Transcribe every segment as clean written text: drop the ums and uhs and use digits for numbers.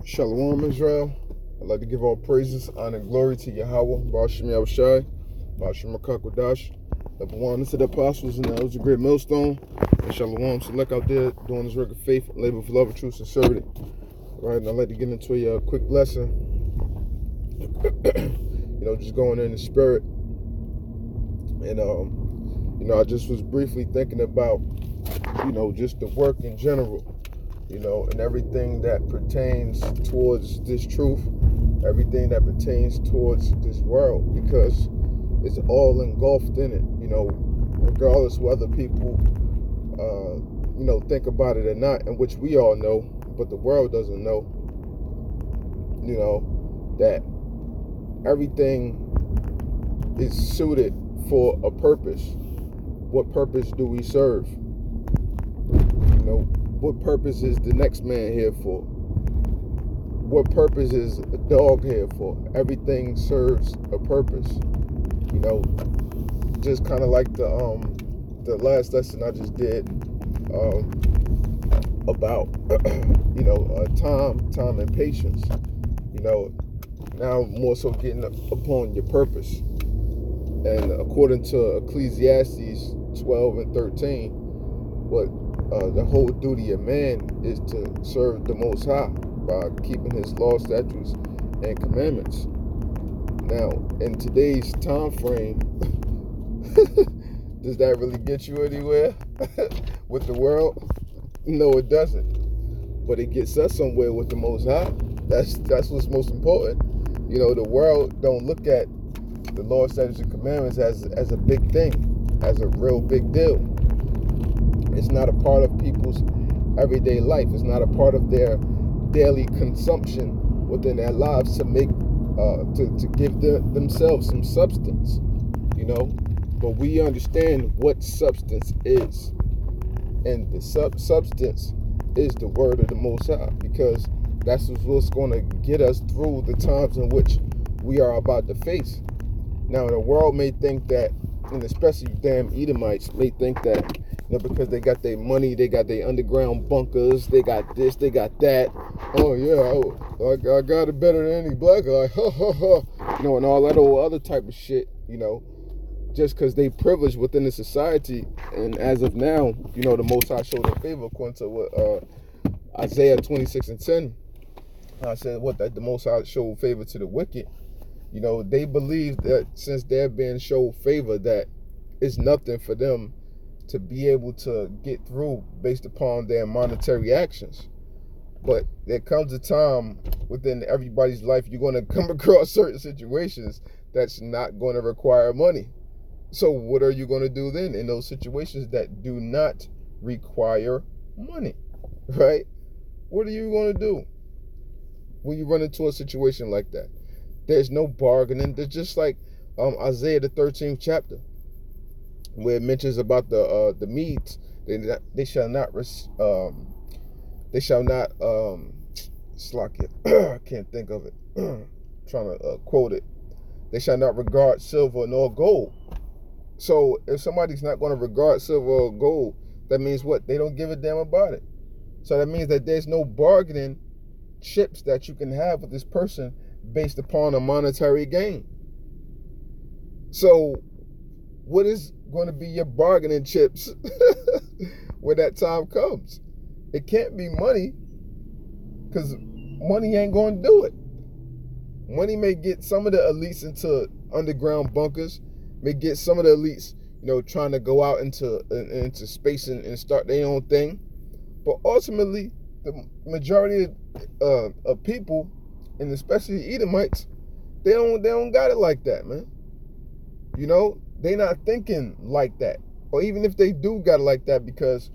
Shalom, Israel. I'd like to give all praises, honor, and glory to Yahweh, Ba'ashem Yahushai, Ba'ashem Rakakwadash, number one to the apostles and that was a great millstone, and Shalom select out there doing this work of faith, labor for love, truth, sincerity. All right, and I'd like to get into a quick lesson, just going in the spirit, and I just was briefly thinking about, just the work in general. And everything that pertains towards this truth, everything that pertains towards this world, because it's all engulfed in it, regardless whether people, think about it or not, and which we all know, but the world doesn't know, that everything is suited for a purpose. What purpose do we serve? What purpose is the next man here for? What purpose is a dog here for? Everything serves a purpose. Just kind of like the last lesson I just did about time and patience. Now more so getting upon your purpose. And according to Ecclesiastes 12 and 13, the whole duty of man is to serve the Most High by keeping His laws, statutes, and commandments. Now, in today's time frame, does that really get you anywhere with the world? No, it doesn't. But it gets us somewhere with the Most High. That's what's most important. The world don't look at the laws, statutes, and commandments as a big thing, as a real big deal. It's not a part of people's everyday life. It's not a part of their daily consumption within their lives to make, to give themselves some substance, But we understand what substance is. And the substance is the word of the Most High, because that's what's going to get us through the times in which we are about to face. Now, the world may think that, and especially damn Edomites may think that, because they got their money, they got their underground bunkers, they got this, they got that. Oh yeah, I got it better than any black guy, and all that old other type of shit. Just because they privileged within the society, and as of now, the Most High showed them favor according to what Isaiah 26 and 10. I said that the Most High showed favor to the wicked. They believe that since they're being showed favor, that it's nothing for them to be able to get through based upon their monetary actions. But there comes a time within everybody's life you're going to come across certain situations that's not going to require money. So what are you going to do then in those situations that do not require money, right? What are you going to do when you run into a situation like that? There's no bargaining. There's just like Isaiah the 13th chapter, where it mentions about the Medes. They shall not slack it. I can't think of it. Trying to quote it. They shall not regard silver nor gold. So if somebody's not going to regard silver or gold, that means what? They don't give a damn about it. So that means that there's no bargaining chips that you can have with this person based upon a monetary gain. So what is going to be your bargaining chips when that time comes? It can't be money, because money ain't going to do it. Money may get some of the elites into underground bunkers, may get some of the elites, trying to go out into space and start their own thing. But ultimately, the majority of people, and especially Edomites, they don't got it like that, man. They not thinking like that. Or even if they do got it like that, because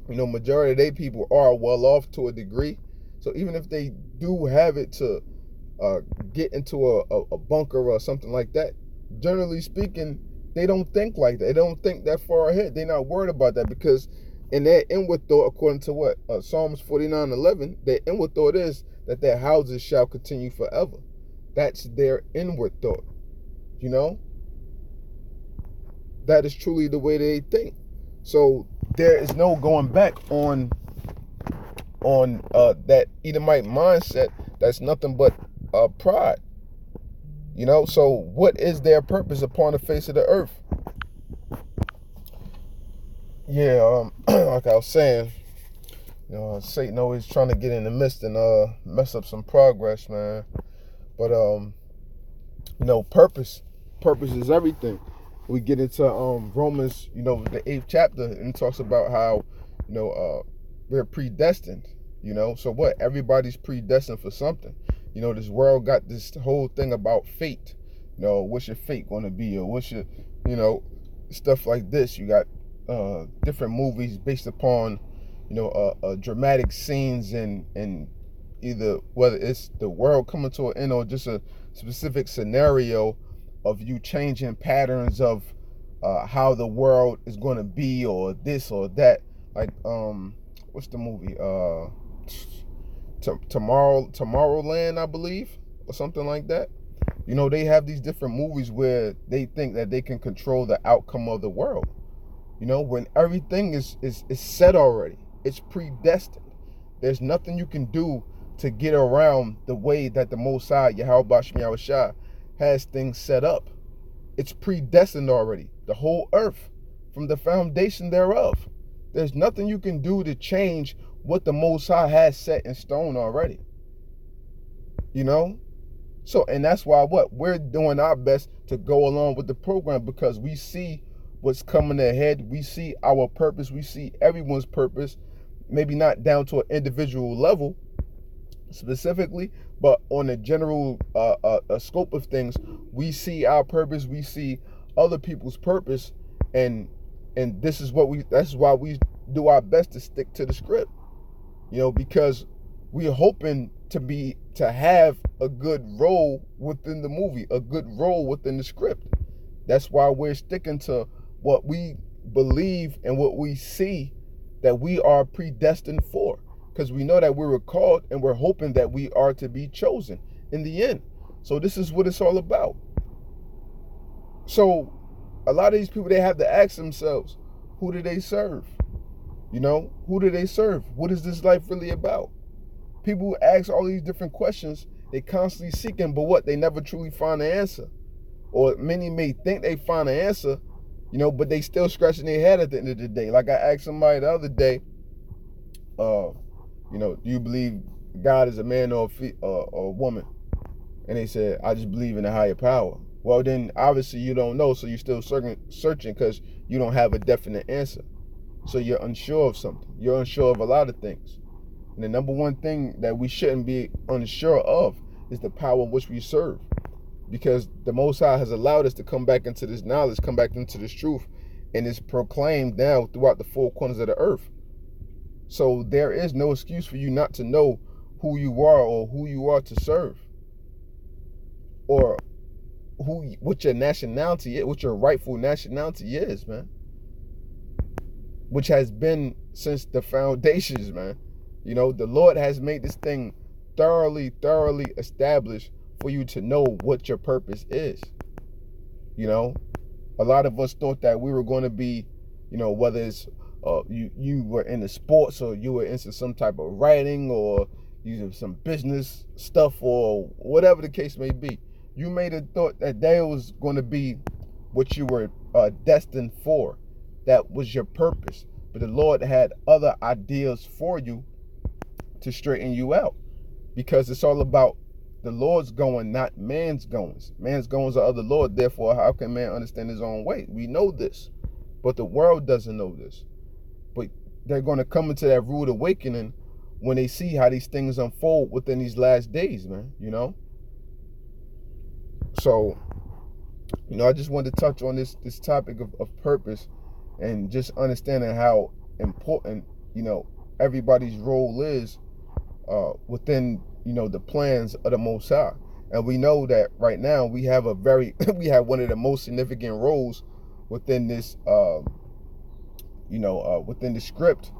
majority of their people are well off to a degree. So even if they do have it to get into a bunker or something like that, generally speaking, they don't think like that. They don't think that far ahead. They're not worried about that, because in their inward thought, according to what Psalms 49:11, their inward thought is that their houses shall continue forever. That's their inward thought. That is truly the way they think. So there is no going back on on that Edomite mindset that's nothing but pride. You know, so what is their purpose upon the face of the earth? Yeah, like I was saying, you know, Satan always trying to get in the midst and mess up some progress, man. But you know, purpose is everything. We get into Romans, you know, the 8th chapter, and it talks about how, you know, we're predestined. You know, so what? Everybody's predestined for something. You know, this world got this whole thing about fate. You know, what's your fate going to be, or what's your, you know, stuff like this. You got different movies based upon, you know, dramatic scenes and either whether it's the world coming to an end or just a specific scenario of you changing patterns of how the world is going to be, or this or that. Like what's the movie? Tomorrowland, I believe, or something like that. You know, they have these different movies where they think that they can control the outcome of the world. You know, when everything is set already, it's predestined. There's nothing you can do to get around the way that the Most High, Yahweh Shemi Shah, has things set up. It's predestined already. The whole earth, from the foundation thereof. There's nothing you can do to change what the Most High has set in stone already. You know? So, and that's why what? We're doing our best to go along with the program, because we see what's coming ahead. We see our purpose. We see everyone's purpose. Maybe not down to an individual level specifically, but on a general a scope of things, we see our purpose. We see other people's purpose, and this is what that's why we do our best to stick to the script. You know, because we're hoping to have a good role within the movie, a good role within the script. That's why we're sticking to what we believe and what we see that we are predestined for, because we know that we were called, and we're hoping that we are to be chosen in the end. So this is what it's all about. So a lot of these people, they have to ask themselves, who do they serve? You know, who do they serve? What is this life really about? People who ask all these different questions, they constantly seeking, but what? They never truly find the answer. Or many may think they find the answer, you know, but they still scratching their head at the end of the day. Like I asked somebody the other day, you know, do you believe God is a man or a woman? And they said, I just believe in a higher power. Well, then obviously you don't know, so you're still searching because you don't have a definite answer. So you're unsure of something. You're unsure of a lot of things. And the number one thing that we shouldn't be unsure of is the power in which we serve. Because the Most High has allowed us to come back into this knowledge, come back into this truth, and it's proclaimed now throughout the four corners of the earth. So there is no excuse for you not to know who you are or who you are to serve, or what your nationality is, what your rightful nationality is, man. Which has been since the foundations, man. You know, the Lord has made this thing thoroughly established for you to know what your purpose is. You know, a lot of us thought that we were going to be, you know, whether it's you were into sports, or you were into some type of writing, or you did some business stuff, or whatever the case may be. You made a thought that was going to be what you were destined for. That was your purpose. But the Lord had other ideas for you to straighten you out, because it's all about the Lord's going, not man's goings. Man's goings are of the Lord. Therefore, how can man understand his own way? We know this, but the world doesn't know this. But they're going to come into that rude awakening when they see how these things unfold within these last days, man, you know? So, you know, I just wanted to touch on this topic of purpose, and just understanding how important, you know, everybody's role is within, you know, the plans of the Most High. And we know that right now we have we have one of the most significant roles within this, within the script.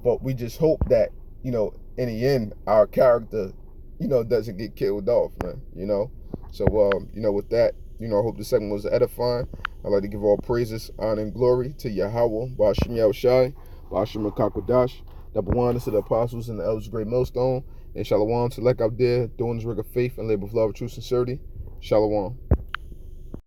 But we just hope that, you know, in the end, our character, you know, doesn't get killed off, man, you know. So, you know, with that, you know, I hope the segment was edifying. I'd like to give all praises, honor, and glory to Yahweh, Ba'ashem Yahushai, Ba'ashem Rakakwadash, Double honors to the apostles and the elders of Great Millstone. And shalom to Lek out there doing his work of faith and labor of love, true sincerity. Shalom.